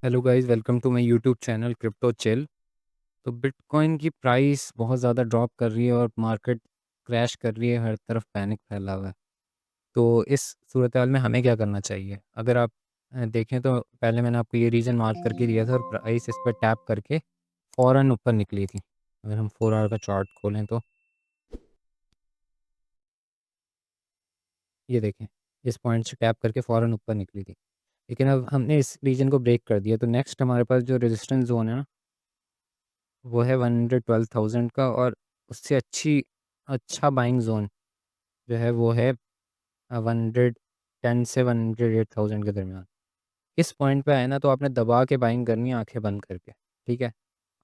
Hello guys, welcome to my YouTube channel crypto chill. तो bitcoin की price बहुत ज़्यादा ड्रॉप कर रही है और मार्केट क्रैश कर रही है, हर तरफ पैनिक फैला हुआ है। तो इस सूरत हाल में हमें क्या करना चाहिए? अगर आप देखें तो पहले मैंने आपको ये रीजन मार्क करके दिया था और प्राइस इस पर टैप करके फ़ौरन ऊपर निकली थी। अगर हम 4 आवर का चार्ट खोलें तो ये देखें, इस पॉइंट से टैप करके फ़ौरन ऊपर निकली थी। लेकिन अब हमने इस रीजन को ब्रेक कर दिया, तो नेक्स्ट हमारे पास जो रेजिस्टेंस जोन है ना, वो है 112,000 का, और उससे अच्छा बाइंग ज़ोन जो है वो है 110 से 108,000 के दरमियान। इस पॉइंट पे आए ना, तो आपने दबा के बाइंग करनी है, आंखें बंद करके। ठीक है?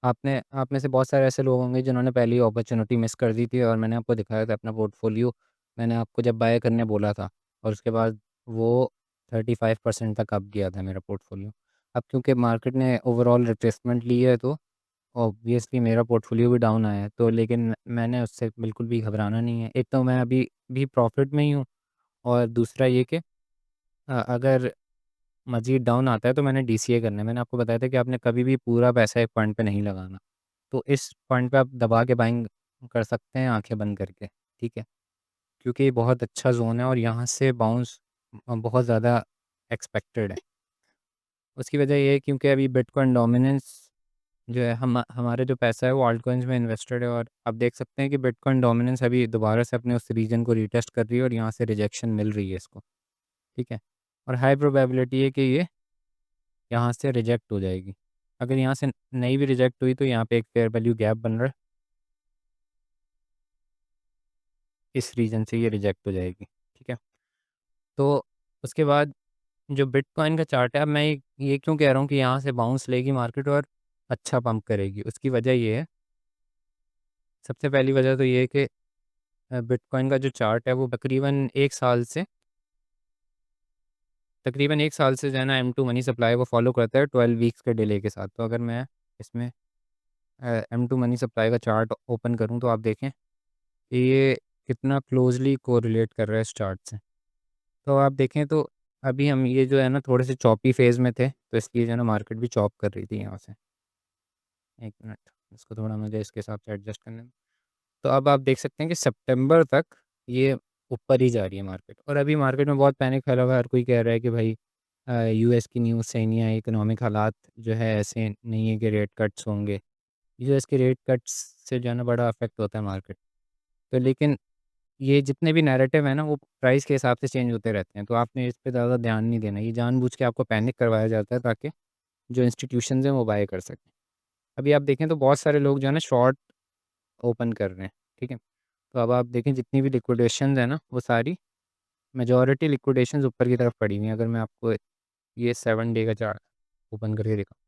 आपने आप में से बहुत सारे ऐसे लोग होंगे जिन्होंने पहली अपॉर्चुनिटी मिस कर दी थी, और मैंने आपको दिखाया था अपना पोर्टफोलियो। मैंने आपको जब बाय करने बोला था, और उसके बाद वो 35% तक अप गया था मेरा पोर्टफोलियो। अब क्योंकि मार्केट ने ओवरऑल रिट्रेसमेंट ली है, तो ऑब्वियसली मेरा पोर्टफोलियो भी डाउन आया है। तो लेकिन मैंने उससे बिल्कुल भी घबराना नहीं है। एक तो मैं अभी भी प्रॉफिट में ही हूँ, और दूसरा ये कि अगर मज़ीद डाउन आता है तो मैंने डीसीए करना है। मैंने आपको बताया था कि आपने कभी भी पूरा पैसा एक पॉइंट पे नहीं लगाना। तो इस पॉइंट पे आप दबा के बाइंग कर सकते हैं, आंखें बंद करके। ठीक है? क्योंकि ये बहुत अच्छा ज़ोन है और यहाँ से बाउंस बहुत ज़्यादा एक्सपेक्टेड है। उसकी वजह ये है क्योंकि अभी बिटकॉइन डोमिनेंस जो है, हमारे जो पैसा है वो ऑल्ट कॉइन्स में इन्वेस्टेड है, और आप देख सकते हैं कि बिटकॉइन डोमिनेंस अभी दोबारा से अपने उस रीजन को रीटेस्ट कर रही है, और यहाँ से रिजेक्शन मिल रही है इसको। ठीक है? और हाई प्रोबेबिलिटी है कि ये यहाँ से रिजेक्ट हो जाएगी। अगर यहाँ से नहीं भी रिजेक्ट हुई तो यहाँ पे एक फेयर वैल्यू गैप बन रहा है, इस रीजन से ये रिजेक्ट हो जाएगी। ठीक है? तो उसके बाद जो बिटकॉइन का चार्ट है, अब मैं ये क्यों कह रहा हूँ कि यहाँ से बाउंस लेगी मार्केट और अच्छा पंप करेगी, उसकी वजह ये है। सबसे पहली वजह तो ये है कि बिटकॉइन का जो चार्ट है वो तकरीबन एक साल से जो है ना, M2 मनी सप्लाई को फॉलो करता है 12 वीक्स के डिले के साथ। तो अगर मैं इसमें M2 मनी सप्लाई का चार्ट ओपन करूं तो आप देखें कि ये कितना क्लोजली कोरिलेट कर रहा है इस चार्ट से। तो आप देखें तो अभी हम ये जो है ना, थोड़े से चॉपी फेज़ में थे, तो इसलिए जो है ना मार्केट भी चॉप कर रही थी यहाँ से। एक मिनट, इसको थोड़ा मुझे इसके हिसाब से एडजस्ट करने दें। तो अब आप देख सकते हैं कि सितंबर तक ये ऊपर ही जा रही है मार्केट, और अभी मार्केट में बहुत पैनिक फैला हुआ है। हर कोई कह रहा है कि भाई यूएस की न्यूज़ सही नहीं है, इकोनॉमिक हालात जो है ऐसे नहीं है कि रेट कट्स होंगे। यूएस के रेट कट्स से जो है ना बड़ा अफेक्ट होता है मार्केट। तो लेकिन ये जितने भी नैरेटिव है ना, वो प्राइस के हिसाब से चेंज होते रहते हैं, तो आपने इस पे ज़्यादा ध्यान नहीं देना। ये जानबूझ के आपको पैनिक करवाया जाता है ताकि जो इंस्टीट्यूशंस हैं वो बाय कर सकें। अभी आप देखें तो बहुत सारे लोग जो है ना शॉर्ट ओपन कर रहे हैं। ठीक है? तो अब आप देखें जितनी भी लिक्विडेशंस है ना, वो सारी मेजॉरिटी लिक्विडेशंस ऊपर की तरफ पड़ी हुई हैं। अगर मैं आपको ये 7 डे का चार्ट ओपन करके दिखाऊँ,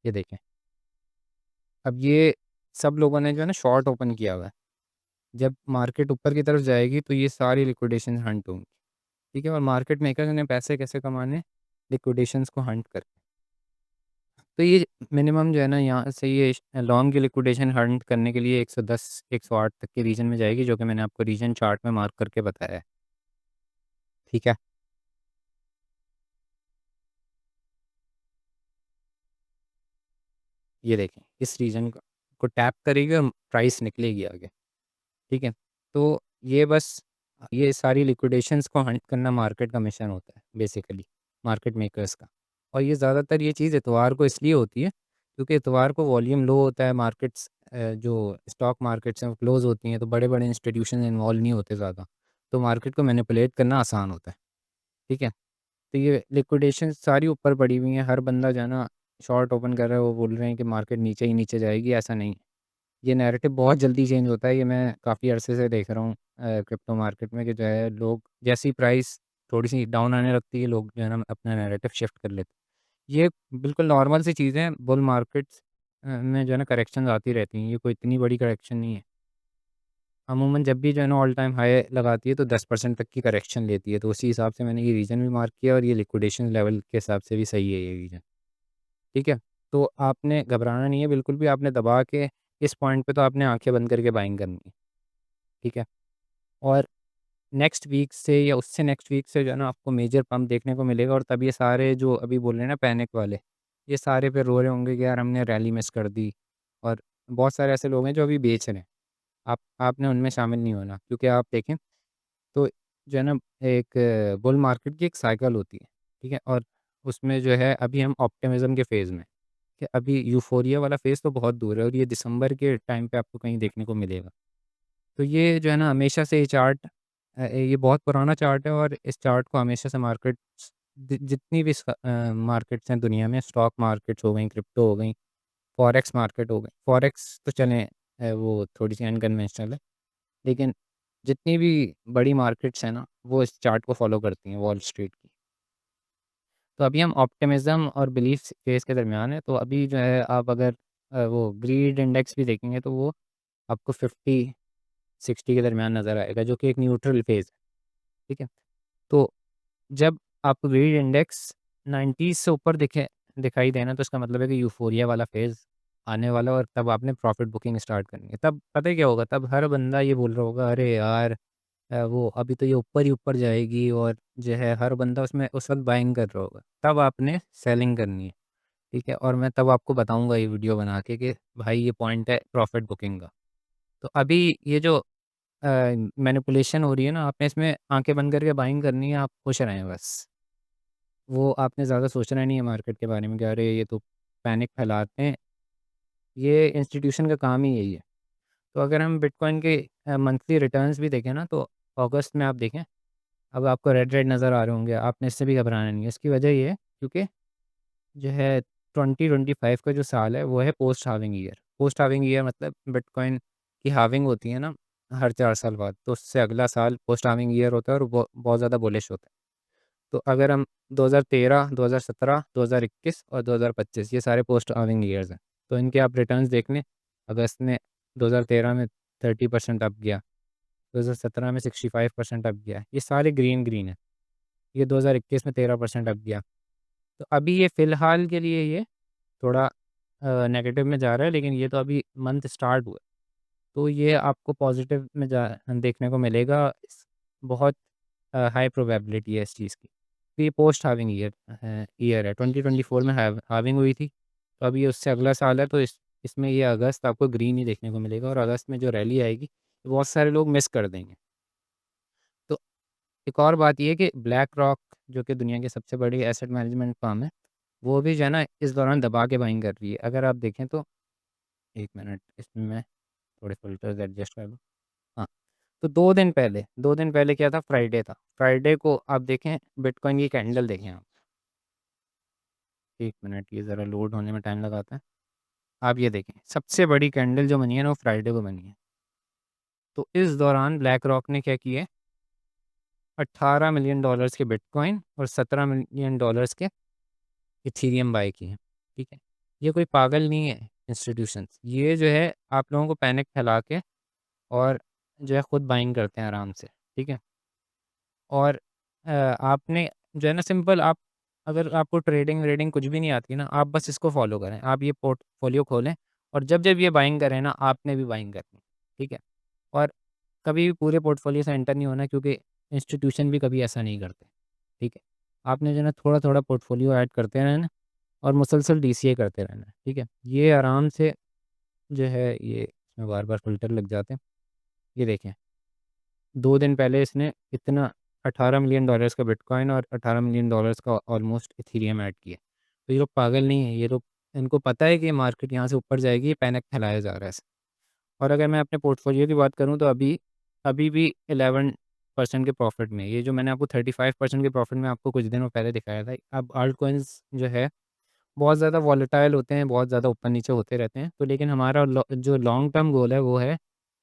ये देखें। अब ये सब लोगों ने जो है ना शॉर्ट ओपन किया हुआ है। जब मार्केट ऊपर की तरफ जाएगी तो ये सारी लिक्विडेशन हंट होंगी। ठीक है? और मार्केट मेकर्स ने पैसे कैसे कमाने? लिक्विडेशंस को हंट करके। तो ये मिनिमम जो है ना, यहाँ से ये लॉन्ग की लिक्विडेशन हंट करने के लिए 110 108 तक के रीजन में जाएगी, जो कि मैंने आपको रीजन चार्ट में मार्क करके बताया है। ठीक है? ये देखें, इस रीजन को टैप करेगी और प्राइस निकलेगी आगे। ठीक है? तो ये बस ये सारी लिक्विडेशंस को हंट करना मार्केट का मिशन होता है बेसिकली, मार्केट मेकर्स का। और ये ज़्यादातर ये चीज़ इतवार को इसलिए होती है क्योंकि इतवार को वॉल्यूम लो होता है, मार्केट्स जो स्टॉक मार्केट्स हैं वो क्लोज़ होती हैं, तो बड़े-बड़े इंस्टीट्यूशन इन्वॉल्व नहीं होते ज़्यादा। तो मार्केट को मैनिपुलेट करना आसान होता है। ठीक है? तो ये लिक्विडेशन सारी ऊपर पड़ी हुई हैं, हर बंदा जो है ना शॉर्ट ओपन कर रहा है, वो बोल रहे हैं कि मार्केट नीचे ही नीचे जाएगी, ऐसा नहीं है। ये नैरेटिव बहुत जल्दी चेंज होता है, ये मैं काफ़ी अरसे से देख रहा हूँ क्रिप्टो मार्केट में, कि जो है लोग जैसी प्राइस थोड़ी-सी डाउन आने लगती है, लोग जो है ना अपना नैरेटिव शिफ्ट कर लेते हैं। ये बिल्कुल नॉर्मल सी चीज़ें हैं, बुल मार्केट्स में जो है ना करेक्शंस आती रहती हैं, ये कोई इतनी बड़ी करेक्शन नहीं है। अमूमन जब भी जो है ना ऑल टाइम हाई लगाती है तो 10% तक की करेक्शन लेती है, तो उसी हिसाब से मैंने ये रीज़न भी मार्क किया, और ये लिक्विडेशन लेवल के हिसाब से भी सही है ये रीज़न। ठीक है? तो आपने घबराना नहीं है बिल्कुल भी, आपने दबा के इस पॉइंट पे तो आपने आँखें बंद करके बाइंग करनी है। ठीक है? और नेक्स्ट वीक से या उससे नेक्स्ट वीक से जो है ना आपको मेजर पंप देखने को मिलेगा, और तब ये सारे जो अभी बोल रहे हैं ना पैनिक वाले, ये सारे फिर रो रहे होंगे कि यार हमने रैली मिस कर दी। और बहुत सारे ऐसे लोग हैं जो अभी बेच रहे हैं। आपने उनमें शामिल नहीं होना, क्योंकि आप देखें तो जो है ना, एक बुल मार्केट की एक साइकिल होती है, ठीक है? और उसमें जो है अभी हम ऑप्टिमिज़्म के फ़ेज़ में हैं, कि अभी यूफ़ोरिया वाला फ़ेज़ तो बहुत दूर है और ये दिसंबर के टाइम पे आपको कहीं देखने को मिलेगा। तो ये जो है ना, हमेशा से ये चार्ट ये बहुत पुराना चार्ट है और इस चार्ट को हमेशा से मार्केट्स जितनी भी मार्केट्स हैं दुनिया में, स्टॉक मार्केट्स हो गई, क्रिप्टो हो गई, फॉरेक्स मार्केट हो गई। फॉरेक्स तो चलें वो थोड़ी-सी अनकन्वेंशनल है, लेकिन जितनी भी बड़ी मार्केट्स हैं ना, वो इस चार्ट को फ़ॉलो करती हैं, वॉल स्ट्रीट की। तो अभी हम ऑप्टिमिज़्म और बिलीफ फेज़ के दरमियान है, तो अभी जो है आप अगर वो ग्रीड इंडेक्स भी देखेंगे तो वो आपको 50-60 के दरमियान नज़र आएगा, जो कि एक न्यूट्रल फेज़ है, ठीक है? तो जब आपको ग्रीड इंडेक्स 90 से ऊपर दिखाई देना, तो इसका मतलब है कि यूफ़ोरिया वाला फ़ेज़ आने वाला है और तब आपने प्रॉफ़िट बुकिंग स्टार्ट करनी है। तब पता है क्या होगा? तब हर बंदा ये बोल रहा होगा, अरे यार वो अभी तो ये ऊपर ही ऊपर जाएगी, और जो है हर बंदा उसमें उस वक़्त बाइंग कर रहा होगा। तब आपने सेलिंग करनी है, ठीक है? और मैं तब आपको बताऊँगा ये वीडियो बना के कि भाई ये पॉइंट है प्रॉफ़िट बुकिंग का। तो अभी ये जो अ, मैनिपुलेशन हो रही है ना, आपने इसमें आँखें बंद करके बाइंग करनी है, आप खुश रहें बस। वो आपने ज़्यादा सोचना नहीं है मार्केट के बारे में कि अरे ये तो पैनिक फैलाते हैं, ये इंस्टीट्यूशन का काम ही यही है। तो अगर हम बिटकॉइन के मंथली रिटर्न्स भी देखें ना, तो अगस्त में आप देखें, अब आपको रेड-रेड नज़र आ रहे होंगे, आपने इससे भी घबराना नहीं है। इसकी वजह ये है क्योंकि जो है 2025 का जो साल है वो है post halving year. Post halving year मतलब बिटकॉइन की हाल्विंग होती है ना हर 4 साल बाद, तो उससे अगला साल पोस्ट हाल्विंग ईयर होता है और वो बहुत ज़्यादा बुलिश होता है। तो अगर हम 2013, 2017, 2021 और 2025 ये सारे पोस्ट हाल्विंग ईयर्स हैं। तो इनके आप रिटर्न्स देख लें, अगस्त में 2013 में 30% अप गया, 2017 में 65% अप गया। ये सारे ग्रीन हैं। ये 2021 में 13% अप गया। तो अभी ये फ़िलहाल के लिए ये थोड़ा नेगेटिव में जा रहा है, लेकिन ये तो अभी मंथ स्टार्ट हुआ है। तो ये आपको पॉज़िटिव में जा देखने को मिलेगा। बहुत हाई प्रोबेबिलिटी है इस चीज़ की। तो ये पोस्ट हाल्विंग ईयर है, 2024 में हाल्विंग हुई थी, तो अभी ये उससे अगला साल है, तो इसमें ये अगस्त आपको ग्रीन ही देखने को मिलेगा और अगस्त में जो रैली आएगी, बहुत सारे लोग मिस कर देंगे। तो एक और बात ये है कि ब्लैक रॉक, जो कि दुनिया की सबसे बड़ी एसेट मैनेजमेंट फ़र्म है, वो भी जो है ना इस दौरान दबा के बाइंग कर रही है। अगर आप देखें तो 1 मिनट, इसमें मैं थोड़े फ़िल्टर्स एडजस्ट कर लूँ। हाँ, तो 2 दिन पहले क्या था, फ्राइडे था। फ्राइडे को आप देखें बिटकॉइन की कैंडल देखें आप। 1 मिनट, ये ज़रा लोड होने में टाइम लगाता है। आप ये देखें, सबसे बड़ी कैंडल जो बनी है ना, वो फ्राइडे को बनी है। तो इस दौरान ब्लैक रॉक ने क्या किया है, $18 मिलियन के बिटकॉइन और $17 मिलियन के इथीरियम बाय किए हैं, ठीक है? ये कोई पागल नहीं है इंस्टीट्यूशंस, ये जो है आप लोगों को पैनिक फैला के और जो है खुद बाइंग करते हैं आराम से, ठीक है? और आपने जो है ना, सिंपल आप, अगर आपको ट्रेडिंग-व्रेडिंग कुछ भी नहीं आती ना, आप बस इसको फ़ॉलो करें। आप ये पोर्टफ़ोलियो खोलें और जब-जब ये बाइंग करें ना, आपने भी बाइंग करनी है, ठीक है? और कभी भी पूरे पोर्टफ़ोलियो से एंटर नहीं होना, क्योंकि इंस्टीट्यूशन भी कभी ऐसा नहीं करते, ठीक है? आपने जो है ना थोड़ा-थोड़ा पोर्टफ़ोलियो ऐड करते रहना और मुसलसल डीसीए करते रहना है, ठीक है? ये आराम से जो है, ये इसमें बार-बार फ़िल्टर लग जाते हैं। ये देखें, 2 दिन पहले इसने इतना $18 मिलियन का बिटकॉइन और $18 मिलियन का ऑलमोस्ट इथीरियम ऐड किया। तो ये लोग पागल नहीं है, ये लोग, इनको पता है कि मार्केट यहाँ से ऊपर जाएगी, ये पैनिक फैलाया जा रहा है ऐसे। और अगर मैं अपने पोर्टफोलियो की बात करूँ तो अभी अभी भी 11% के प्रॉफ़िट में है। ये जो मैंने आपको 35% के प्रॉफ़िट में आपको कुछ दिनों पहले दिखाया था। अब अल्ट कॉइन्स जो है बहुत ज़्यादा वॉलेटाइल होते हैं, बहुत ज़्यादा ऊपर-नीचे होते रहते हैं। तो लेकिन हमारा जो लॉन्ग टर्म गोल है वो है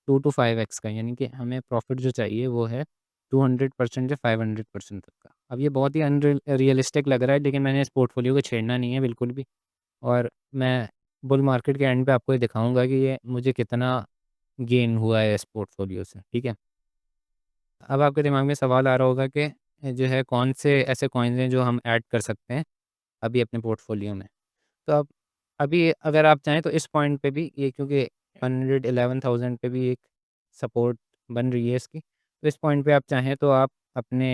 2 टू 5x का, यानी कि हमें प्रॉफ़िट जो चाहिए वो है 200% या 500% तक का। अब ये बहुत ही रियलिस्टिक लग रहा है, लेकिन मैंने इस पोर्टफोलियो को छेड़ना नहीं है बिल्कुल भी। और मैं बुल मार्केट के एंड पे आपको ये दिखाऊँगा कि ये मुझे कितना गेन हुआ है इस पोर्टफोलियो से, ठीक है? अब आपके दिमाग में सवाल आ रहा होगा कि जो है कौन से ऐसे कॉइन्स हैं जो हम ऐड कर सकते हैं अभी अपने पोर्टफोलियो में। तो अब अभी अगर आप चाहें तो इस पॉइंट पे भी ये, क्योंकि 111,000 पे भी एक सपोर्ट बन रही है इसकी। तो इस पॉइंट पे आप चाहें तो आप अपने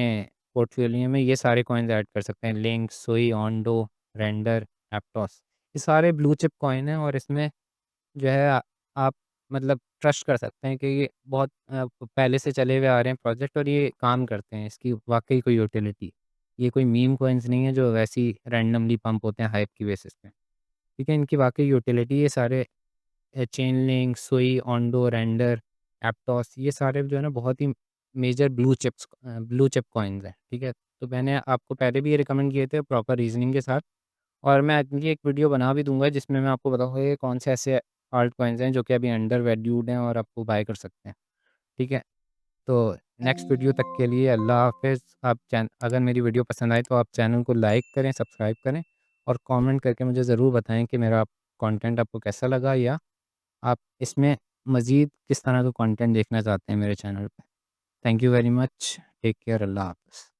पोर्टफोलियो में ये सारे कॉइन्स ऐड कर सकते हैं। लिंक, सुई, ओंडो, रेंडर, एप्टोस, ये सारे ब्लू चिप कॉइन हैं और इसमें जो है आप मतलब ट्रस्ट कर सकते हैं कि ये बहुत पहले से चले हुए आ रहे हैं प्रोजेक्ट और ये काम करते हैं, इसकी वाक़ई कोई यूटिलिटी। ये कोई मीम कॉइन्स नहीं है जो वैसे ही रैंडमली पंप होते हैं हाइप की बेसिस पे। ठीक है, इनकी वाक़ई यूटिलिटी ये सारे चेनलिंक, सुई, ओंडो, रेंडर, एप्टोस ये सारे जो है ना बहुत ही मेजर ब्लू चिप कॉइन्स हैं, ठीक है? तो मैंने आपको पहले भी ये रिकमेंड किए थे प्रॉपर रीज़निंग के साथ और मैं इनकी एक वीडियो बना भी दूँगा जिसमें मैं आपको बताऊँगा ये कौन से ऐसे आल्ट कॉइन्स हैं जो कि अभी अंडर वैल्यूड हैं और आपको बाय कर सकते हैं, ठीक है? तो नेक्स्ट वीडियो तक के लिए अल्लाह हाफ़िज़। आप चैन अगर मेरी वीडियो पसंद आए तो आप चैनल को लाइक करें, सब्सक्राइब करें और कमेंट करके मुझे ज़रूर बताएँ कि मेरा कंटेंट आपको कैसा लगा या आप इसमें मज़ीद किस तरह का कंटेंट देखना चाहते हैं मेरे चैनल पे। Thank you very much. Take care. अल्लाह हाफ़िज़।